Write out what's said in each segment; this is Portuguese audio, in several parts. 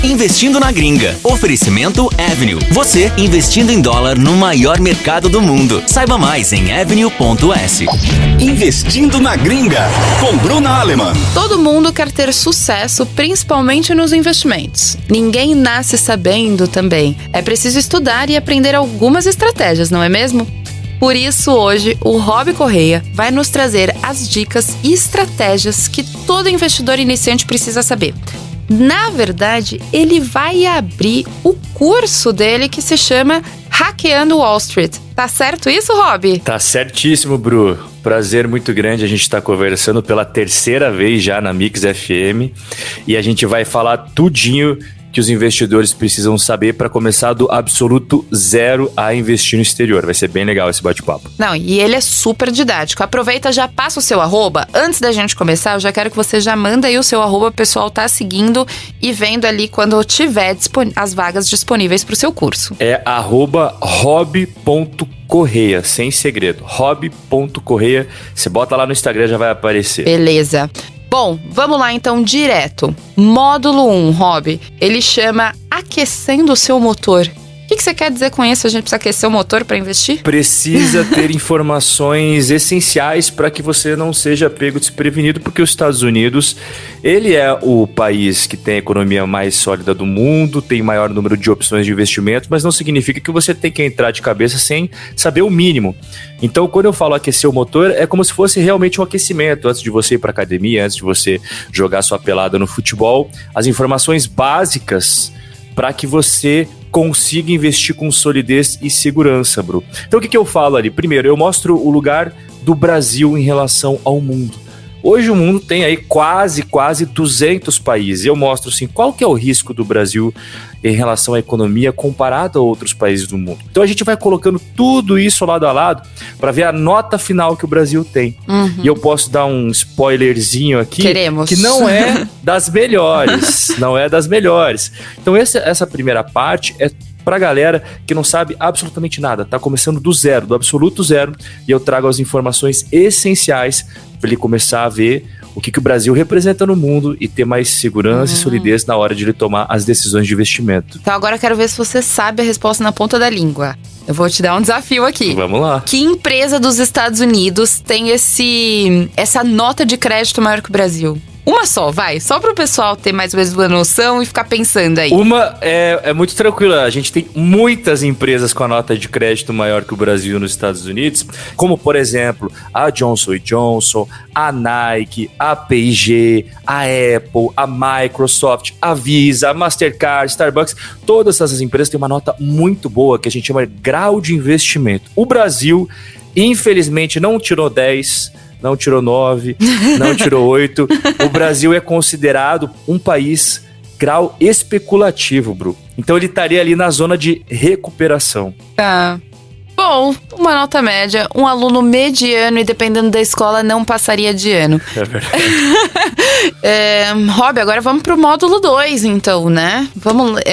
Investindo na Gringa. Oferecimento Avenue. Você investindo em dólar no maior mercado do mundo. Saiba mais em avenue.s. Investindo na Gringa, com Bruna Aleman. Todo mundo quer ter sucesso, principalmente nos investimentos. Ninguém nasce sabendo também. É preciso estudar e aprender algumas estratégias, não é mesmo? Por isso, hoje, o Rob Correia vai nos trazer as dicas e estratégias que todo investidor iniciante precisa saber. Na verdade, ele vai abrir o curso dele que se chama Hackeando Wall Street. Tá certo isso, Rob? Tá certíssimo, Bru. Prazer muito grande a gente estar conversando pela terceira vez já na Mix FM. E a gente vai falar tudinho que os investidores precisam saber para começar do absoluto zero a investir no exterior. Vai ser bem legal esse bate-papo. Não, e ele é super didático. Aproveita, já passa o seu arroba. Antes da gente começar, eu já quero que você já manda aí o seu arroba. O pessoal tá seguindo e vendo ali quando tiver as vagas disponíveis para o seu curso. É @rob.correia, sem segredo. rob.correia. Você bota lá no Instagram, já vai aparecer. Beleza. Bom, vamos lá então direto. Módulo 1, Rob, ele chama Aquecendo o Seu Motor. O que você quer dizer com isso? A gente precisa aquecer o motor para investir? Precisa ter informações essenciais para que você não seja pego desprevenido, porque os Estados Unidos, ele é o país que tem a economia mais sólida do mundo, tem maior número de opções de investimento, mas não significa que você tem que entrar de cabeça sem saber o mínimo. Então, quando eu falo aquecer o motor, é como se fosse realmente um aquecimento, antes de você ir para academia, antes de você jogar sua pelada no futebol, as informações básicas para que você consiga investir com solidez e segurança, Bru. Então o que eu falo ali? Primeiro, eu mostro o lugar do Brasil em relação ao mundo. Hoje o mundo tem aí quase 200 países. Eu mostro assim, qual que é o risco do Brasil em relação à economia comparado a outros países do mundo. Então a gente vai colocando tudo isso lado a lado para ver a nota final que o Brasil tem. E eu posso dar um spoilerzinho aqui. Queremos. Que não é das melhores. Não é das melhores. Então essa primeira parte é pra galera que não sabe absolutamente nada, tá começando do zero, do absoluto zero, e eu trago as informações essenciais para ele começar a ver o que o Brasil representa no mundo e ter mais segurança e solidez na hora de ele tomar as decisões de investimento. Então agora eu quero ver se você sabe a resposta na ponta da língua. Eu vou te dar um desafio aqui. Vamos lá. Que empresa dos Estados Unidos tem essa nota de crédito maior que o Brasil? Uma só, vai. Só para o pessoal ter mais ou menos uma noção e ficar pensando aí. Uma é muito tranquila. A gente tem muitas empresas com a nota de crédito maior que o Brasil nos Estados Unidos, como, por exemplo, a Johnson & Johnson, a Nike, a P&G, a Apple, a Microsoft, a Visa, a Mastercard, Starbucks. Todas essas empresas têm uma nota muito boa, que a gente chama de grau de investimento. O Brasil, infelizmente, não tirou 10, não tirou 9, não tirou 8. O Brasil é considerado um país grau especulativo, Bru. Então ele estaria ali na zona de recuperação. Tá. Bom, uma nota média, um aluno mediano e dependendo da escola não passaria de ano. É verdade. Rob, agora vamos pro módulo 2 então, né?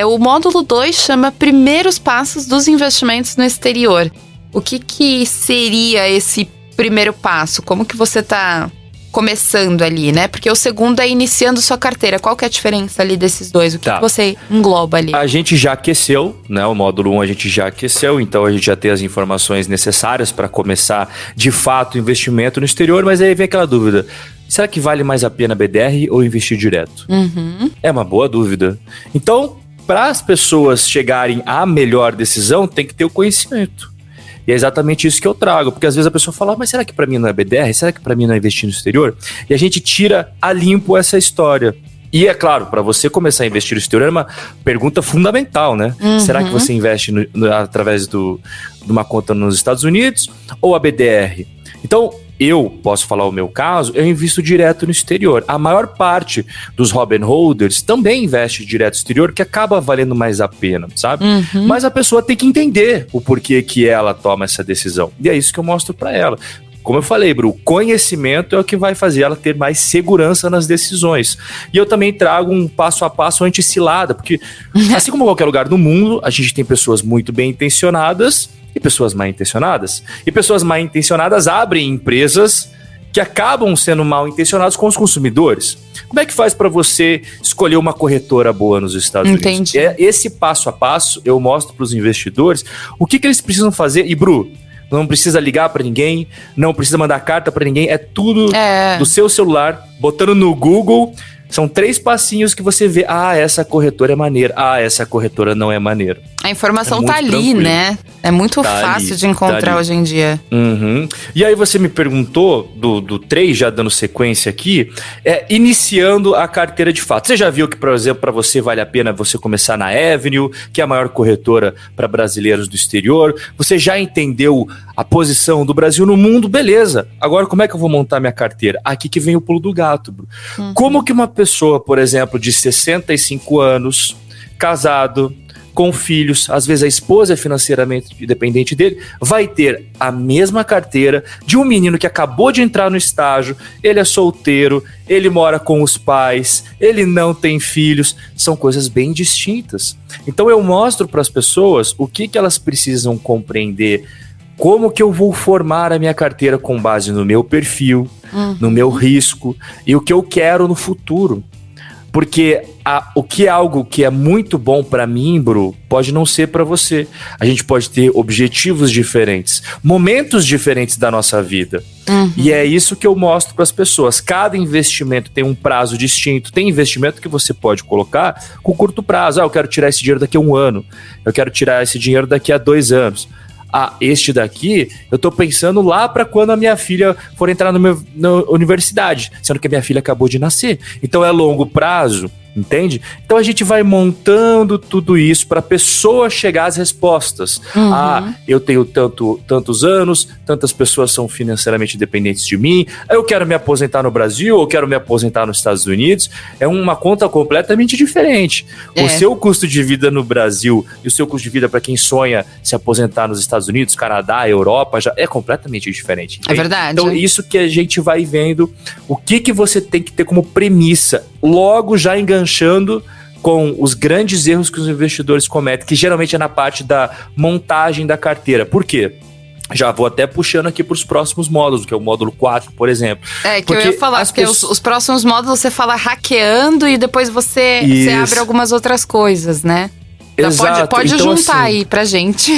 O módulo 2 chama Primeiros Passos dos Investimentos no Exterior. O que seria esse primeiro passo? Como que você tá começando ali, né? Porque o segundo é iniciando sua carteira. Qual que é a diferença ali desses dois? O que você engloba ali? A gente já aqueceu, né? O módulo 1 a gente já aqueceu, então a gente já tem as informações necessárias para começar de fato o investimento no exterior, mas aí vem aquela dúvida. Será que vale mais a pena BDR ou investir direto? É uma boa dúvida. Então, para as pessoas chegarem à melhor decisão, tem que ter o conhecimento. E é exatamente isso que eu trago, porque às vezes a pessoa fala, mas será que pra mim não é BDR? Será que pra mim não é investir no exterior? E a gente tira a limpo essa história. E é claro, para você começar a investir no exterior é uma pergunta fundamental, né? Será que você investe através de uma conta nos Estados Unidos ou a BDR? Então, eu posso falar o meu caso, eu invisto direto no exterior. A maior parte dos Robin Holders também investe direto no exterior, que acaba valendo mais a pena, sabe? Mas a pessoa tem que entender o porquê que ela toma essa decisão. E é isso que eu mostro para ela. Como eu falei, Bru, o conhecimento é o que vai fazer ela ter mais segurança nas decisões. E eu também trago um passo a passo anti-cilada, porque assim como em qualquer lugar do mundo, a gente tem pessoas muito bem intencionadas e pessoas mal intencionadas. E pessoas mal intencionadas abrem empresas que acabam sendo mal intencionados com os consumidores. Como é que faz para você escolher uma corretora boa nos Estados Unidos? Esse passo a passo eu mostro para os investidores o que eles precisam fazer. E, Bru, não precisa ligar para ninguém, não precisa mandar carta para ninguém, é tudo do seu celular, botando no Google. São 3 passinhos que você vê, essa corretora é maneira, essa corretora não é maneira. A informação tá ali, tranquilo, né? É muito fácil de encontrar hoje em dia. Uhum. E aí você me perguntou, do 3, já dando sequência aqui, iniciando a carteira de fato. Você já viu que, por exemplo, para você vale a pena você começar na Avenue, que é a maior corretora para brasileiros do exterior. Você já entendeu a posição do Brasil no mundo, beleza. Agora, como é que eu vou montar minha carteira? Aqui que vem o pulo do gato, Bru. Como que uma pessoa, por exemplo, de 65 anos, casado, com filhos, às vezes a esposa é financeiramente dependente dele, vai ter a mesma carteira de um menino que acabou de entrar no estágio, ele é solteiro, ele mora com os pais, ele não tem filhos, são coisas bem distintas. Então eu mostro para as pessoas o que elas precisam compreender, como que eu vou formar a minha carteira com base no meu perfil, no meu risco e o que eu quero no futuro. Porque o que é algo que é muito bom para mim, Bru, pode não ser para você. A gente pode ter objetivos diferentes, momentos diferentes da nossa vida. E é isso que eu mostro para as pessoas. Cada investimento tem um prazo distinto. Tem investimento que você pode colocar com curto prazo. Eu quero tirar esse dinheiro daqui a 1 ano. Eu quero tirar esse dinheiro daqui a 2 anos. Este daqui, eu tô pensando lá para quando a minha filha for entrar na universidade, sendo que a minha filha acabou de nascer. Então é longo prazo, entende? Então a gente vai montando tudo isso para a pessoa chegar às respostas. Eu tenho tantos anos, tantas pessoas são financeiramente dependentes de mim, eu quero me aposentar no Brasil, ou quero me aposentar nos Estados Unidos. É uma conta completamente diferente. O seu custo de vida no Brasil e o seu custo de vida para quem sonha se aposentar nos Estados Unidos, Canadá, Europa, já é completamente diferente. Entende? É verdade. Então isso que a gente vai vendo, o que você tem que ter como premissa, logo já enganchando com os grandes erros que os investidores cometem, que geralmente é na parte da montagem da carteira. Por quê? Já vou até puxando aqui para os próximos módulos, que é o módulo 4, por exemplo. Que eu ia falar, porque os próximos módulos você fala hackeando e depois você abre algumas outras coisas, né? Exato. Pode então, juntar aí pra gente.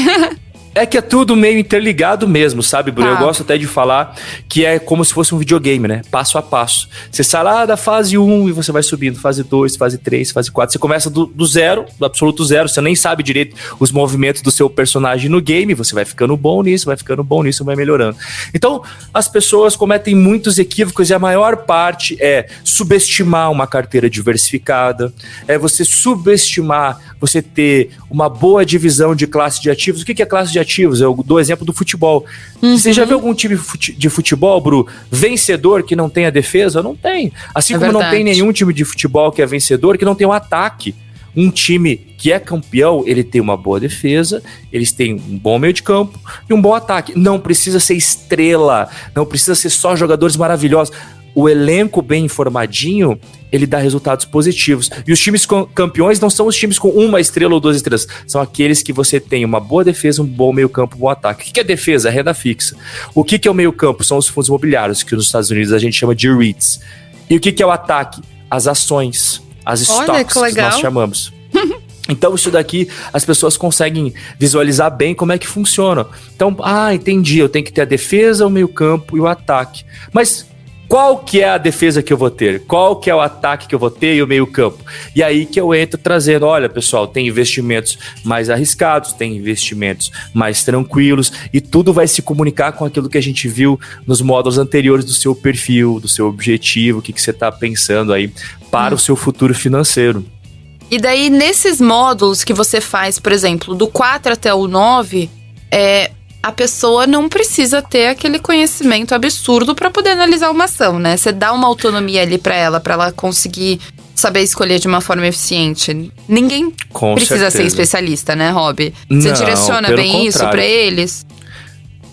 É que é tudo meio interligado mesmo, sabe, Bruno? Eu gosto até de falar que é como se fosse um videogame, né? Passo a passo. Você sai lá da fase 1 e você vai subindo. Fase 2, fase 3, fase 4. Você começa do zero, do absoluto zero. Você nem sabe direito os movimentos do seu personagem no game. Você vai ficando bom nisso, vai melhorando. Então, as pessoas cometem muitos equívocos e a maior parte é subestimar uma carteira diversificada. É você subestimar, você ter uma boa divisão de classe de ativos. O que é classe de ativos? Eu dou exemplo do futebol. Você já viu algum time de futebol, Bru, vencedor que não tenha defesa? Não tem. Assim como não tem nenhum time de futebol que é vencedor que não tem um ataque. Um time que é campeão, ele tem uma boa defesa, eles têm um bom meio de campo e um bom ataque. Não precisa ser estrela, não precisa ser só jogadores maravilhosos. O elenco bem informadinho, ele dá resultados positivos. E os times campeões não são os times com 1 estrela ou 2 estrelas. São aqueles que você tem uma boa defesa, um bom meio campo, um bom ataque. O que é defesa? É renda fixa. O que é o meio campo? São os fundos imobiliários, que nos Estados Unidos a gente chama de REITs. E o que é o ataque? As ações, as stocks, que nós chamamos. Então isso daqui as pessoas conseguem visualizar bem como é que funciona. Então, entendi, eu tenho que ter a defesa, o meio campo e o ataque. Mas qual que é a defesa que eu vou ter? Qual que é o ataque que eu vou ter e o meio campo? E aí que eu entro trazendo, olha pessoal, tem investimentos mais arriscados, tem investimentos mais tranquilos e tudo vai se comunicar com aquilo que a gente viu nos módulos anteriores do seu perfil, do seu objetivo, o que você está pensando aí para o seu futuro financeiro. E daí, nesses módulos que você faz, por exemplo, do 4 até o 9, a pessoa não precisa ter aquele conhecimento absurdo para poder analisar uma ação, né? Você dá uma autonomia ali para ela conseguir saber escolher de uma forma eficiente. Ninguém precisa ser especialista, né, Rob? Você direciona bem isso para eles?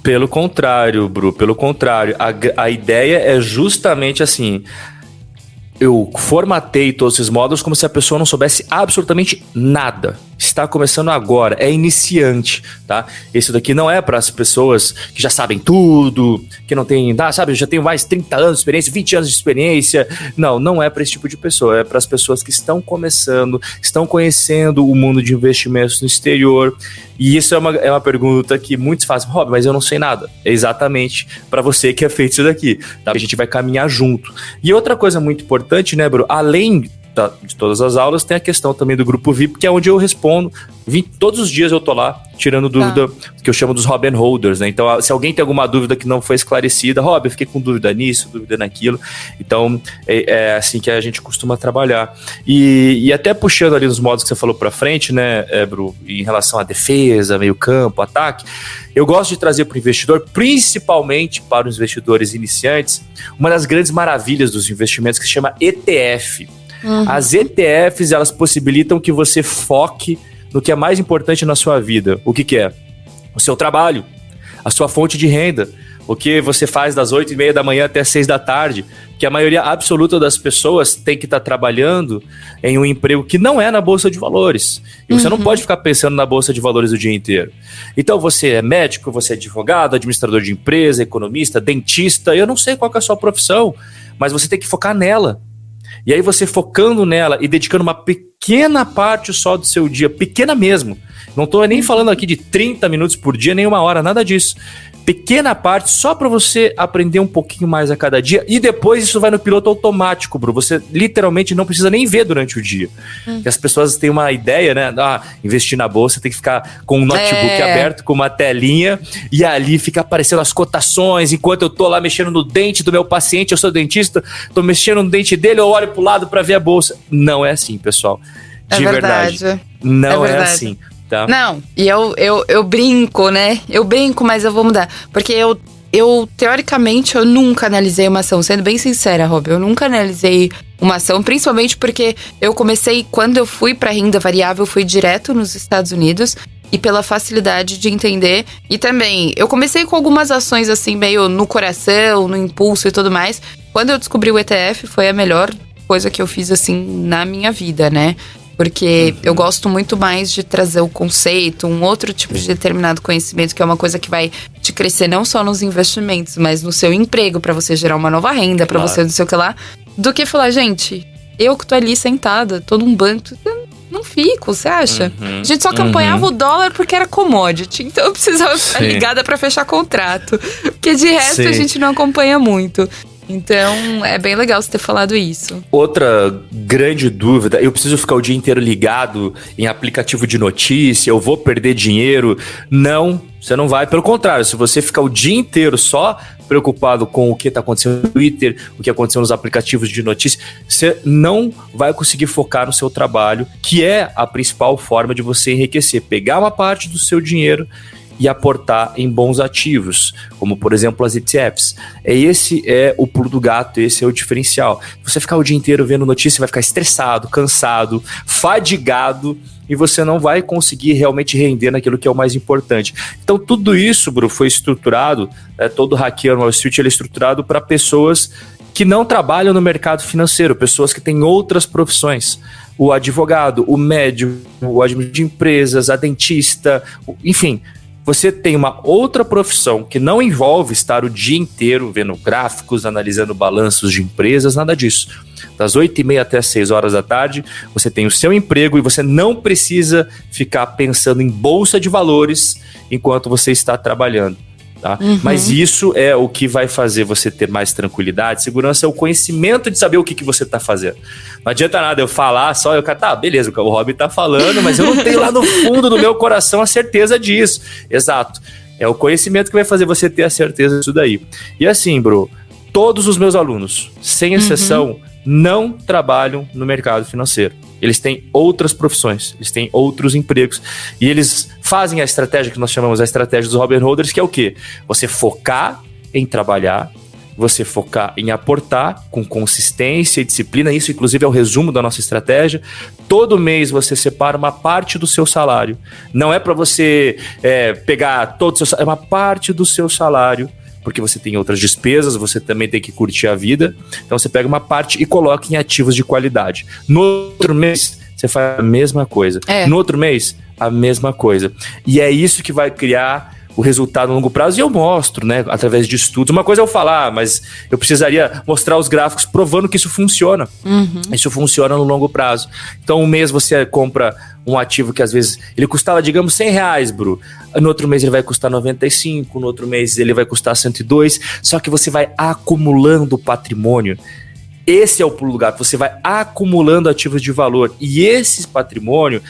Pelo contrário, Bru, pelo contrário. A ideia é justamente assim... Eu formatei todos esses módulos como se a pessoa não soubesse absolutamente nada. está começando agora, é iniciante, tá? Esse daqui não é para as pessoas que já sabem tudo, que não tem, sabe, eu já tenho mais 30 anos de experiência, 20 anos de experiência. Não é para esse tipo de pessoa, é para as pessoas que estão começando, estão conhecendo o mundo de investimentos no exterior. E isso é uma pergunta que muitos fazem, Rob, mas eu não sei nada. É exatamente para você que é feito isso daqui, tá? A gente vai caminhar junto. E outra coisa muito importante, né, Bru, além de todas as aulas, tem a questão também do grupo VIP, que é onde eu respondo. Todos os dias eu tô lá tirando dúvida, que eu chamo dos Robin Holders, né? Então, se alguém tem alguma dúvida que não foi esclarecida, Rob, eu fiquei com dúvida nisso, dúvida naquilo. Então, é assim que a gente costuma trabalhar. E até puxando ali nos modos que você falou pra frente, né, Bru, em relação à defesa, meio campo, ataque, eu gosto de trazer para o investidor, principalmente para os investidores iniciantes, uma das grandes maravilhas dos investimentos que se chama ETF. As ETFs, elas possibilitam que você foque no que é mais importante na sua vida. O que é? O seu trabalho, a sua fonte de renda, o que você faz das 8h30 da manhã até as 6 da tarde, que a maioria absoluta das pessoas tem que estar trabalhando em um emprego que não é na Bolsa de Valores. E você não pode ficar pensando na Bolsa de Valores o dia inteiro. Então você é médico, você é advogado, administrador de empresa, economista, dentista, eu não sei qual que é a sua profissão, mas você tem que focar nela. E aí você focando nela e dedicando uma pequena parte só do seu dia, pequena mesmo, não estou nem falando aqui de 30 minutos por dia, nem 1 hora, nada disso. Pequena parte só para você aprender um pouquinho mais a cada dia e depois isso vai no piloto automático, Bru. Você literalmente não precisa nem ver durante o dia. Porque as pessoas têm uma ideia, né? Investir na bolsa tem que ficar com um notebook aberto, com uma telinha e ali fica aparecendo as cotações enquanto eu tô lá mexendo no dente do meu paciente, eu sou dentista, tô mexendo no dente dele, eu olho pro lado para ver a bolsa. Não é assim, pessoal. De verdade. Não é assim. Tá. Não, e eu brinco, né? Eu brinco, mas eu vou mudar. Porque eu teoricamente, eu nunca analisei uma ação. Sendo bem sincera, Rob, eu nunca analisei uma ação. Principalmente porque eu comecei, quando eu fui pra renda variável, eu fui direto nos Estados Unidos. E pela facilidade de entender. E também, eu comecei com algumas ações assim, meio no coração, no impulso e tudo mais. Quando eu descobri o ETF, foi a melhor coisa que eu fiz assim na minha vida, né? Porque eu gosto muito mais de trazer o conceito, um outro tipo de determinado conhecimento, que é uma coisa que vai te crescer não só nos investimentos, mas no seu emprego, pra você gerar uma nova renda, pra você não sei o que lá, do que falar, gente, eu que tô ali sentada, tô num banco, eu não fico, você acha? A gente só acompanhava o dólar porque era commodity, então eu precisava ficar ligada pra fechar contrato, porque de resto a gente não acompanha muito. Então, é bem legal você ter falado isso. Outra grande dúvida, eu preciso ficar o dia inteiro ligado em aplicativo de notícia, eu vou perder dinheiro? Não, você não vai. Pelo contrário, se você ficar o dia inteiro só preocupado com o que está acontecendo no Twitter, o que aconteceu nos aplicativos de notícia, você não vai conseguir focar no seu trabalho, que é a principal forma de você enriquecer. Pegar uma parte do seu dinheiro e aportar em bons ativos, como por exemplo as ETFs. Esse é o pulo do gato, esse é o diferencial. Você ficar o dia inteiro vendo notícia, vai ficar estressado, cansado, fadigado, e você não vai conseguir realmente render naquilo que é o mais importante. Então tudo isso, Bru, foi estruturado, todo hackeiro no Wall Street ele é estruturado para pessoas que não trabalham no mercado financeiro, pessoas que têm outras profissões. O advogado, o médico, o administrador de empresas, a dentista, enfim. Você tem uma outra profissão que não envolve estar o dia inteiro vendo gráficos, analisando balanços de empresas, nada disso. Das 8h30 até as 6 horas da tarde, você tem o seu emprego e você não precisa ficar pensando em bolsa de valores enquanto você está trabalhando. Tá? Mas isso é o que vai fazer você ter mais tranquilidade, segurança, é o conhecimento de saber o que você está fazendo. Não adianta nada eu falar só, beleza, o Rob tá falando, mas eu não tenho lá no fundo do meu coração a certeza disso. Exato. É o conhecimento que vai fazer você ter a certeza disso daí. E assim, Bru, todos os meus alunos, sem exceção, não trabalham no mercado financeiro. Eles têm outras profissões, eles têm outros empregos. E eles fazem a estratégia que nós chamamos a estratégia dos Robin Holders, que é o quê? Você focar em trabalhar, você focar em aportar com consistência e disciplina. Isso, inclusive, é o resumo da nossa estratégia. Todo mês você separa uma parte do seu salário. Não é para você pegar todo o seu salário, é uma parte do seu salário, porque você tem outras despesas, você também tem que curtir a vida. Então você pega uma parte e coloca em ativos de qualidade. No outro mês, você faz a mesma coisa. No outro mês, a mesma coisa. E é isso que vai criar o resultado no longo prazo, e eu mostro, né, através de estudos. Uma coisa é eu falar, mas eu precisaria mostrar os gráficos provando que isso funciona. Isso funciona no longo prazo. Então, um mês você compra um ativo que às vezes ele custava, digamos, R$100, Bru. No outro mês ele vai custar 95, no outro mês ele vai custar 102, só que você vai acumulando patrimônio. Esse é o pulo do gato, você vai acumulando ativos de valor, e esse patrimônio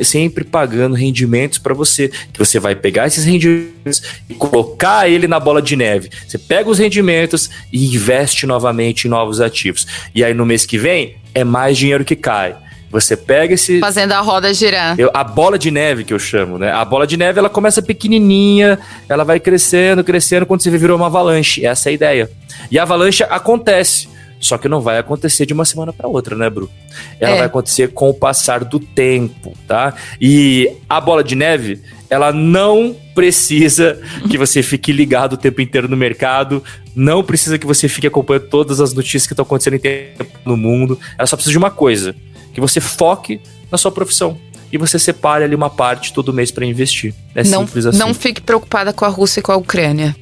sempre pagando rendimentos para você, que você vai pegar esses rendimentos e colocar ele na bola de neve. Você pega os rendimentos e investe novamente em novos ativos. E aí no mês que vem, é mais dinheiro que cai. Você pega esse... Fazendo a roda girar. A bola de neve que eu chamo, né? A bola de neve, ela começa pequenininha, ela vai crescendo, quando você vê, virou uma avalanche. Essa é a ideia. E a avalanche acontece. Só que não vai acontecer de uma semana para outra, né, Bru? Ela vai acontecer com o passar do tempo, tá? E a bola de neve, ela não precisa que você fique ligado o tempo inteiro no mercado, não precisa que você fique acompanhando todas as notícias que estão acontecendo em tempo no mundo. Ela só precisa de uma coisa, que você foque na sua profissão. E você separe ali uma parte todo mês para investir. É simples assim. Não fique preocupada com a Rússia e com a Ucrânia.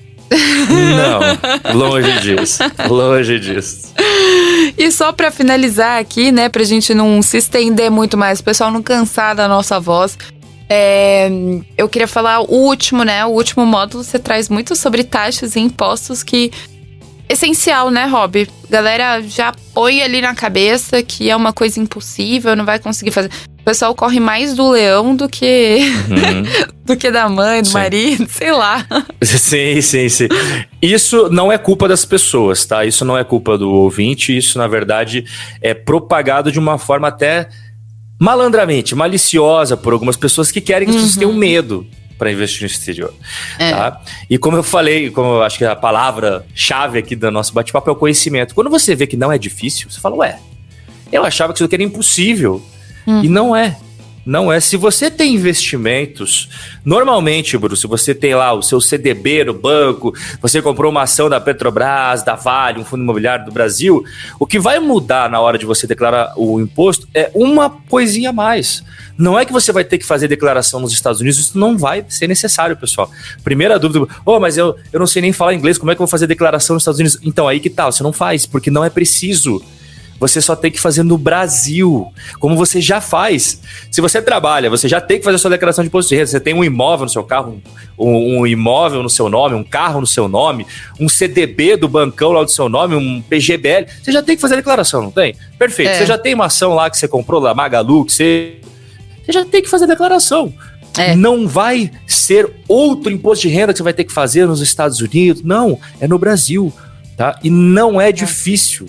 Não, longe disso. E só pra finalizar aqui, né, pra gente não se estender muito mais, o pessoal não cansar da nossa voz, eu queria falar o último módulo, você traz muito sobre taxas e impostos, que essencial, né, Rob? Galera já põe ali na cabeça que é uma coisa impossível, não vai conseguir fazer. O pessoal corre mais do leão do que do que da mãe, do marido, sei lá. Sim. Isso não é culpa das pessoas, tá? Isso não é culpa do ouvinte, isso na verdade é propagado de uma forma até malandramente, maliciosa por algumas pessoas que querem que as pessoas tenham medo para investir no exterior, tá? E como eu falei, como eu acho que a palavra-chave aqui do nosso bate-papo é o conhecimento. Quando você vê que não é difícil, você fala, eu achava que isso aqui era impossível. E não é. Não é. Se você tem investimentos, normalmente, Bruno, se você tem lá o seu CDB no banco, você comprou uma ação da Petrobras, da Vale, um fundo imobiliário do Brasil, o que vai mudar na hora de você declarar o imposto é uma coisinha a mais. Não é que você vai ter que fazer declaração nos Estados Unidos, isso não vai ser necessário, pessoal. Primeira dúvida, mas eu não sei nem falar inglês, como é que eu vou fazer declaração nos Estados Unidos? Então, aí que tal? Você não faz, porque não é preciso. Você só tem que fazer no Brasil, como você já faz. Se você trabalha, você já tem que fazer a sua declaração de imposto de renda. Você tem um imóvel no seu carro, um imóvel no seu nome, um carro no seu nome, um CDB do bancão lá do seu nome, um PGBL. Você já tem que fazer a declaração, não tem? Perfeito. Você já tem uma ação lá que você comprou da Magalu, que você já tem que fazer a declaração. Não vai ser outro imposto de renda que você vai ter que fazer nos Estados Unidos. Não, é no Brasil, tá? E não é difícil.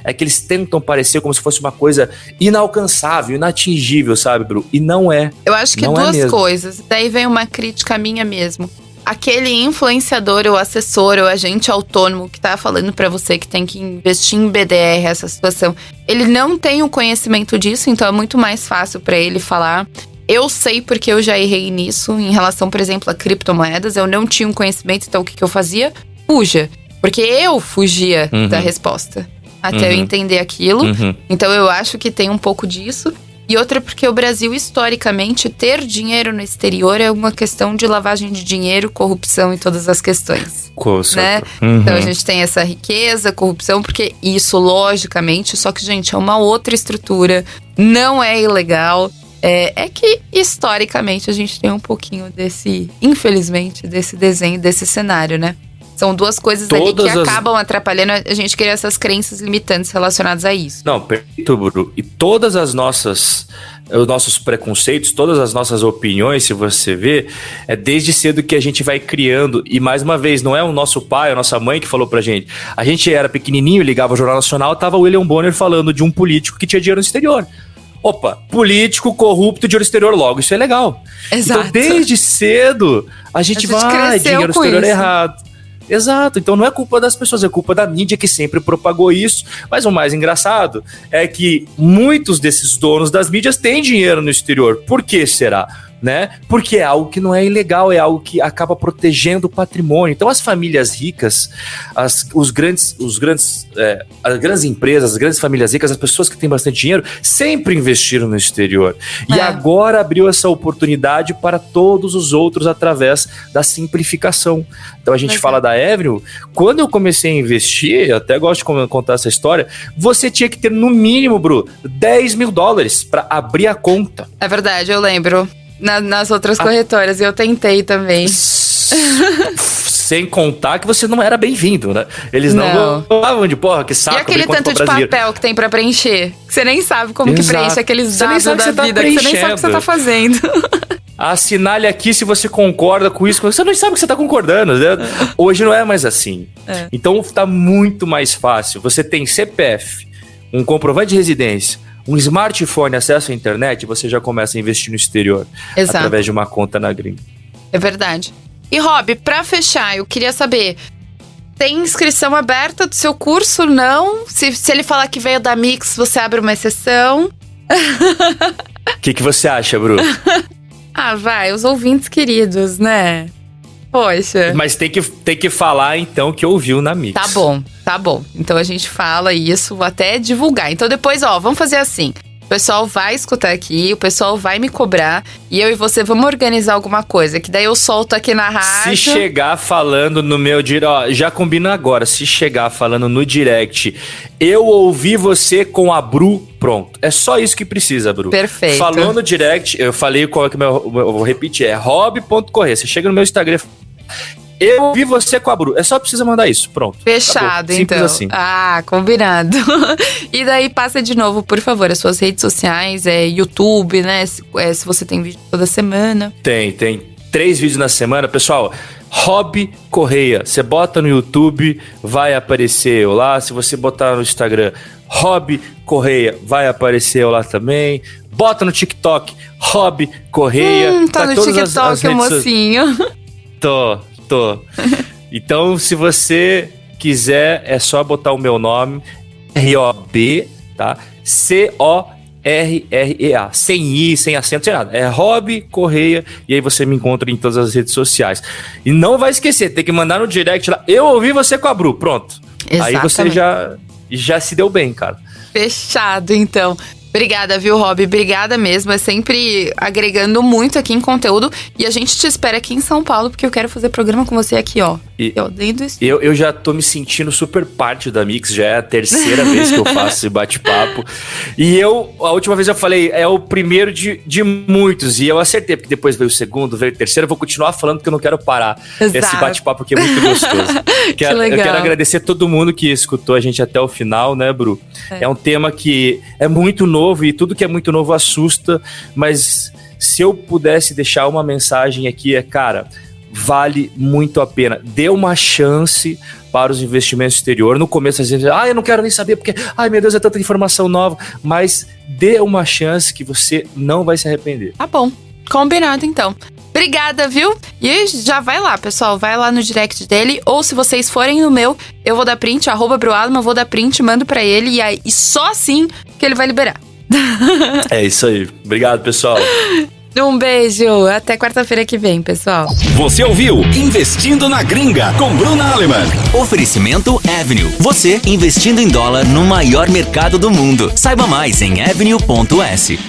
É que eles tentam parecer como se fosse uma coisa inalcançável, inatingível, sabe, Bru? E não é. Eu acho que duas coisas. Daí vem uma crítica minha mesmo. Aquele influenciador, ou assessor, ou agente autônomo que tá falando pra você que tem que investir em BDR, essa situação, ele não tem o conhecimento disso, então é muito mais fácil pra ele falar. Eu sei porque eu já errei nisso, em relação, por exemplo, a criptomoedas. Eu não tinha um conhecimento, então o que eu fazia? Fuja. Porque eu fugia da resposta. Até eu entender aquilo. Então eu acho que tem um pouco disso. E outra porque o Brasil, historicamente, ter dinheiro no exterior é uma questão de lavagem de dinheiro, corrupção e todas as questões. Né? Então a gente tem essa riqueza, corrupção, porque isso, logicamente, só que, gente, é uma outra estrutura, não é ilegal. É que, historicamente, a gente tem um pouquinho desse, infelizmente, desse desenho, desse cenário, né? São duas coisas ali que acabam atrapalhando a gente criar essas crenças limitantes relacionadas a isso. Não, perfeito, Bru. E todas os nossos preconceitos, todas as nossas opiniões, se você vê, é desde cedo que a gente vai criando. E mais uma vez, não é o nosso pai, a nossa mãe que falou pra gente. A gente era pequenininho, ligava o Jornal Nacional, tava o William Bonner falando de um político que tinha dinheiro no exterior. Opa, político, corrupto, dinheiro no exterior, logo, isso é legal. Exato. Então, desde cedo, a gente vai, dinheiro no exterior é errado. Exato, então não é culpa das pessoas, é culpa da mídia que sempre propagou isso. Mas o mais engraçado é que muitos desses donos das mídias têm dinheiro no exterior. Por que será? né? Porque é algo que não é ilegal, é algo que acaba protegendo o patrimônio. Então as famílias ricas, as grandes empresas, as grandes famílias ricas, as pessoas que têm bastante dinheiro, sempre investiram no exterior. E agora abriu essa oportunidade para todos os outros através da simplificação. Então a gente fala da Avenue. Quando eu comecei a investir, eu até gosto de contar essa história, você tinha que ter no mínimo, Bru, $10 mil para abrir a conta. É verdade, eu lembro. Nas outras corretoras, eu tentei também. Sem contar que você não era bem-vindo, né? Eles não gostavam de, porra, que saco. E aquele tanto de papel que tem pra preencher? Você nem sabe como que preenche aqueles dados da vida, que você nem sabe o que você tá fazendo. Assinale aqui se você concorda com isso. Você não sabe que você tá concordando, né? Hoje não é mais assim. Então tá muito mais fácil. Você tem CPF, um comprovante de residência, um smartphone, acesso à internet, você já começa a investir no exterior. Exato. Através de uma conta na gringa. É verdade. E Rob, pra fechar, eu queria saber, tem inscrição aberta do seu curso? Não? Se ele falar que veio da Mix, você abre uma exceção? O que você acha, Bru? Vai, os ouvintes queridos, né? Poxa. Mas tem que falar, então, que ouviu na Mix. Tá bom. Então a gente fala isso, vou até divulgar. Então depois, vamos fazer assim. O pessoal vai escutar aqui, o pessoal vai me cobrar e eu e você vamos organizar alguma coisa, que daí eu solto aqui na rádio. Se chegar falando no meu direct, já combina agora, se chegar falando no direct, eu ouvi você com a Bru, pronto. É só isso que precisa, Bru. Perfeito. Falou no direct, eu falei qual é que eu vou repetir, é rob.correia. Você chega no meu Instagram, eu ouvi você com a Bru. É só precisa mandar isso. Pronto. Fechado, então. Assim. Combinado. E daí passa de novo, por favor, as suas redes sociais, YouTube, né? Se você tem vídeo toda semana. Tem 3 vídeos na semana. Pessoal, Rob Correia. Você bota no YouTube, vai aparecer eu lá. Se você botar no Instagram, Rob Correia, vai aparecer eu lá também. Bota no TikTok, Rob Correia. Tá no TikTok, o mocinho. Tô. Então, se você quiser, é só botar o meu nome, ROB, tá? CORREA, sem I, sem acento, sem nada. É Rob Correia, e aí você me encontra em todas as redes sociais. E não vai esquecer, tem que mandar no direct lá, eu ouvi você com a Bru, pronto. Exatamente. Aí você já se deu bem, cara. Fechado, então. Obrigada, viu, Rob? Obrigada mesmo. É sempre agregando muito aqui em conteúdo. E a gente te espera aqui em São Paulo, porque eu quero fazer programa com você aqui, ó. Eu já tô me sentindo super parte da Mix. Já é a 3ª vez que eu faço esse bate-papo. E a última vez eu falei, é o primeiro de muitos. E eu acertei, porque depois veio o segundo, veio o terceiro. Eu vou continuar falando, porque eu não quero parar. Exato. Esse bate-papo aqui é muito gostoso. Que legal. Eu quero agradecer todo mundo que escutou a gente até o final, né, Bru? É um tema que é muito novo. E tudo que é muito novo assusta, mas se eu pudesse deixar uma mensagem aqui cara, vale muito a pena. Dê uma chance para os investimentos exterior. No começo a gente diz, eu não quero nem saber porque, meu Deus, é tanta informação nova, mas dê uma chance que você não vai se arrepender. Tá bom, combinado então. Obrigada, viu? E já vai lá, pessoal. Vai lá no direct dele. Ou se vocês forem no meu, eu vou dar print, @BruAlma, vou dar print, mando pra ele. E só assim que ele vai liberar. É isso aí. Obrigado, pessoal. Um beijo. Até quarta-feira que vem, pessoal. Você ouviu Investindo na Gringa com Bruna Aleman. Oferecimento Avenue. Você investindo em dólar no maior mercado do mundo. Saiba mais em avenue.s.